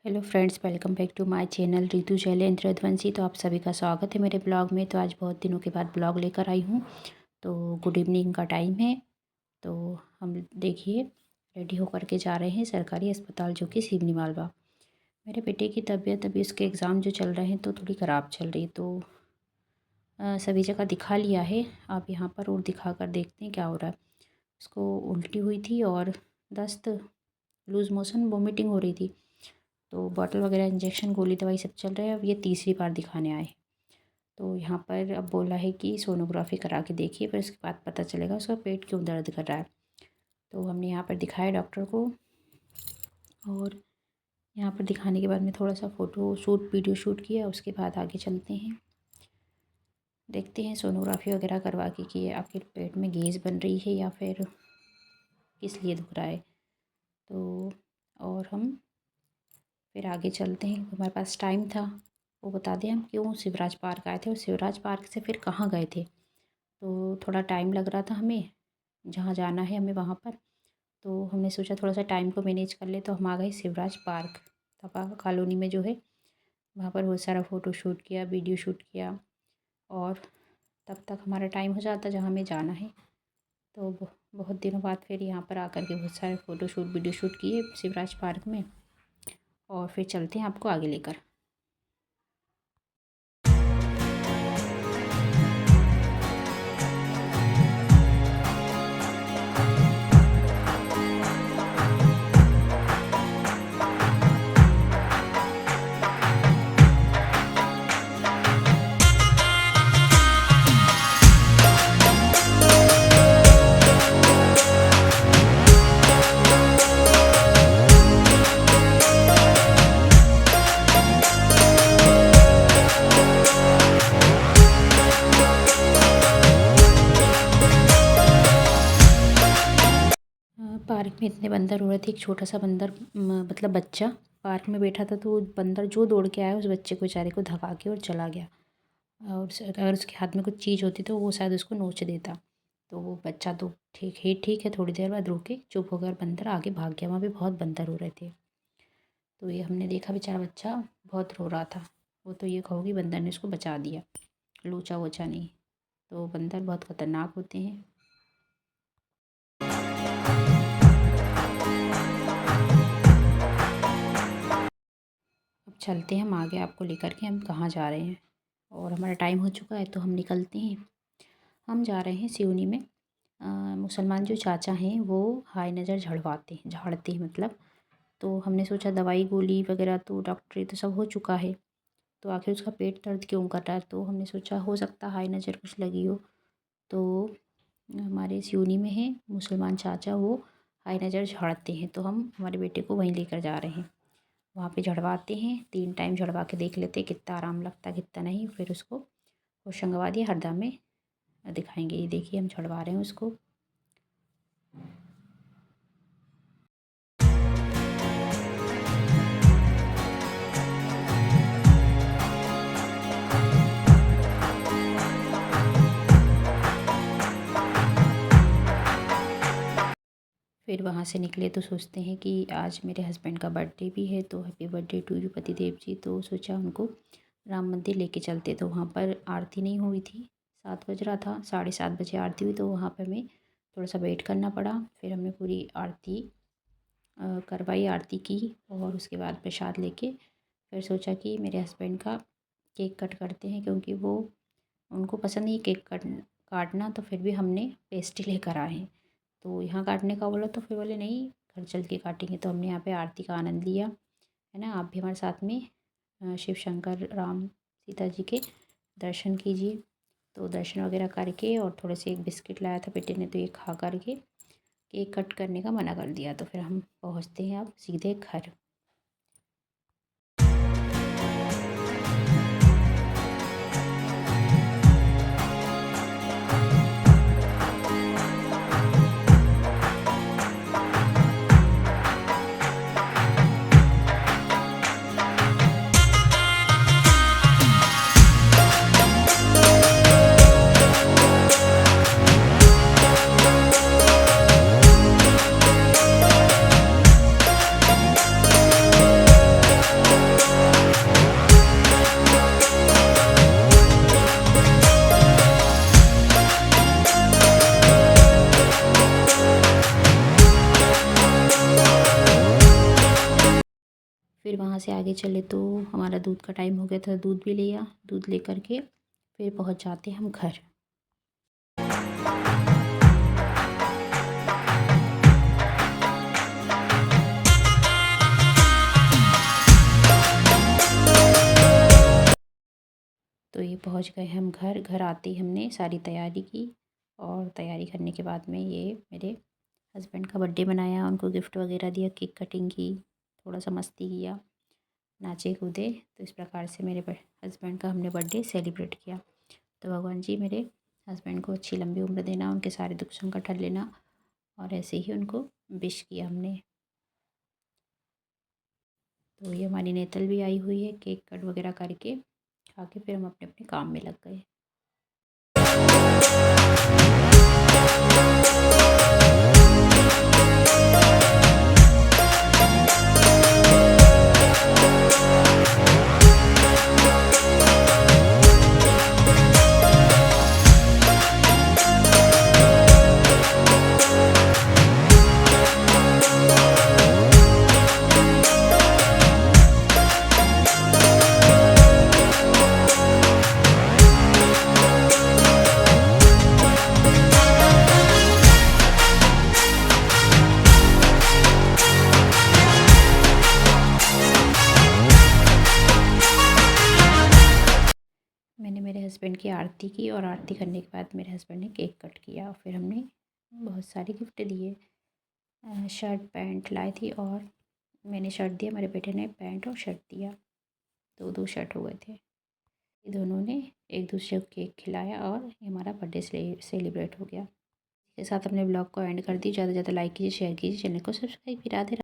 Hello friends, welcome back to my channel Ritu Shailendra Raghuvanshi. तो आप सभी का स्वागत है मेरे ब्लॉग में। तो आज बहुत दिनों के बाद ब्लॉग लेकर आई हूँ। तो गुड इवनिंग का टाइम है। तो हम देखिए रेडी होकर के जा रहे हैं सरकारी अस्पताल जो कि सिवनी मालवा। मेरे बेटे की तबीयत, अभी उसके एग्ज़ाम जो चल रहे हैं तो थोड़ी ख़राब चल रही। तो सभी जगह दिखा लिया है। आप यहाँ पर और दिखा कर देखते हैं क्या हो रहा है। उसको उल्टी हुई थी और दस्त, लूज़ मोशन, वोमिटिंग हो रही थी। तो बॉटल वगैरह, इंजेक्शन, गोली दवाई सब चल रहा है। अब ये तीसरी बार दिखाने आए। तो यहाँ पर अब बोला है कि सोनोग्राफी करा के देखिए, फिर उसके बाद पता चलेगा उसका पेट क्यों दर्द कर रहा है। तो हमने यहाँ पर दिखाया डॉक्टर को, और यहाँ पर दिखाने के बाद में थोड़ा सा फ़ोटो शूट, वीडियो शूट किया। उसके बाद आगे चलते हैं, देखते हैं सोनोग्राफी वगैरह करवा के कि आखिर पेट में गैस बन रही है या फिर किस लिए दुख रहा है। तो और हम फिर आगे चलते हैं। हमारे पास टाइम था, वो बता दें हम क्यों शिवराज पार्क आए थे और शिवराज पार्क से फिर कहाँ गए थे। तो थोड़ा टाइम लग रहा था हमें, जहाँ जाना है हमें वहाँ पर। तो हमने सोचा थोड़ा सा टाइम को मैनेज कर ले, तो हम आ गए शिवराज पार्क तपा कॉलोनी में जो है। वहाँ पर बहुत सारा फ़ोटो शूट किया, वीडियो शूट किया, और तब तक हमारा टाइम हो जाता जहाँ हमें जाना है। तो बहुत दिनों बाद फिर यहाँ पर आकर के बहुत सारे फ़ोटो शूट, वीडियो शूट किए शिवराज पार्क में। और फिर चलते हैं आपको आगे लेकर। पार्क में इतने बंदर हो रहे थे। एक छोटा सा बंदर, मतलब बच्चा पार्क में बैठा था, तो वो बंदर जो दौड़ के आया उस बच्चे को, बेचारे को धका के और चला गया। और अगर उसके हाथ में कुछ चीज़ होती तो वो शायद उसको नोच देता। तो वो बच्चा तो ठीक है, थोड़ी देर बाद रुके, चुप होकर बंदर आगे भाग गया। वहाँ पे बहुत बंदर हो रहे थे। तो ये हमने देखा, बेचारा बच्चा बहुत रो रहा था। वो तो ये कहोगी बंदर ने उसको बचा दिया, लोचा वोचा नहीं। तो बंदर बहुत ख़तरनाक होते हैं। अब चलते हैं हम आगे, आपको लेकर के हम कहाँ जा रहे हैं। और हमारा टाइम हो चुका है तो हम निकलते हैं। हम जा रहे हैं सिवनी में। मुसलमान जो चाचा हैं वो हाय नज़र झाड़ते हैं मतलब। तो हमने सोचा दवाई गोली वगैरह तो डॉक्टरी तो सब हो चुका है, तो आखिर उसका पेट दर्द क्यों कर रहा है। तो हमने सोचा हो सकता हाय नज़र कुछ लगी हो। तो हमारे सिवनी में है मुसलमान चाचा, वो हाय नज़र झाड़ते हैं। तो हम हमारे बेटे को वहीं लेकर जा रहे हैं। वहाँ पे झड़वाते हैं, 3 टाइम झड़वा के देख लेते हैं कितना आराम लगता है कितना नहीं। फिर उसको होशंगाबाद या हरदा में दिखाएंगे। ये देखिए हम झड़वा रहे हैं उसको। फिर वहाँ से निकले तो सोचते हैं कि आज मेरे हस्बैंड का बर्थडे भी है, तो हैप्पी बर्थडे टू यू पतिदेव जी। तो सोचा उनको राम मंदिर लेके चलते। तो वहाँ पर आरती नहीं हुई थी, 7 बज रहा था, 7:30 बजे आरती हुई। तो वहाँ पर हमें थोड़ा सा वेट करना पड़ा। फिर हमने पूरी आरती करवाई, आरती की, और उसके बाद प्रसाद लेके फिर सोचा कि मेरे हस्बैंड का केक कट करते हैं, क्योंकि वो उनको पसंद नहीं केक काटना। तो फिर भी हमने पेस्ट्री लेकर आए हैं। तो यहाँ काटने का बोला तो फिर बोले नहीं, घर चल के काटेंगे। तो हमने यहाँ पे आरती का आनंद लिया, है ना। आप भी हमारे साथ में शिव शंकर राम सीता जी के दर्शन कीजिए। तो दर्शन वगैरह करके, और थोड़े से एक बिस्किट लाया था बेटे ने, तो ये खा करके केक कट करने का मना कर दिया। तो फिर हम पहुँचते हैं अब सीधे घर। फिर वहाँ से आगे चले तो हमारा दूध का टाइम हो गया था, दूध भी लिया। दूध लेकर के फिर पहुँच जाते हम घर। तो ये पहुँच गए हम घर। घर आते ही हमने सारी तैयारी की और तैयारी करने के बाद में ये मेरे हस्बैंड का बर्थडे मनाया, उनको गिफ्ट वगैरह दिया, केक कटिंग की, थोड़ा सा मस्ती किया, नाचे कूदे। तो इस प्रकार से मेरे हस्बैंड का हमने बर्थडे सेलिब्रेट किया। तो भगवान जी मेरे हस्बैंड को अच्छी लंबी उम्र देना, उनके सारे दुख संकट हर लेना, और ऐसे ही उनको विश किया हमने। तो ये हमारी नेतल भी आई हुई है। केक कट वगैरह करके खा के फिर हम अपने अपने काम में लग गए। मैंने मेरे हस्बैंड की आरती की और आरती करने के बाद मेरे हस्बैंड ने केक कट किया। फिर हमने बहुत सारे गिफ्ट दिए। शर्ट पैंट लाई थी और मैंने शर्ट दिया, मेरे बेटे ने पैंट और शर्ट दिया। दो दो शर्ट हो गए थे। ये दोनों ने एक दूसरे को केक खिलाया और ये हमारा बर्थडे सेलिब्रेट हो गया। इसके साथ अपने ब्लॉग को एंड कर दी। ज़्यादा से ज़्यादा लाइक कीजिए, शेयर कीजिए, चैनल को सब्सक्राइब भी। राधे।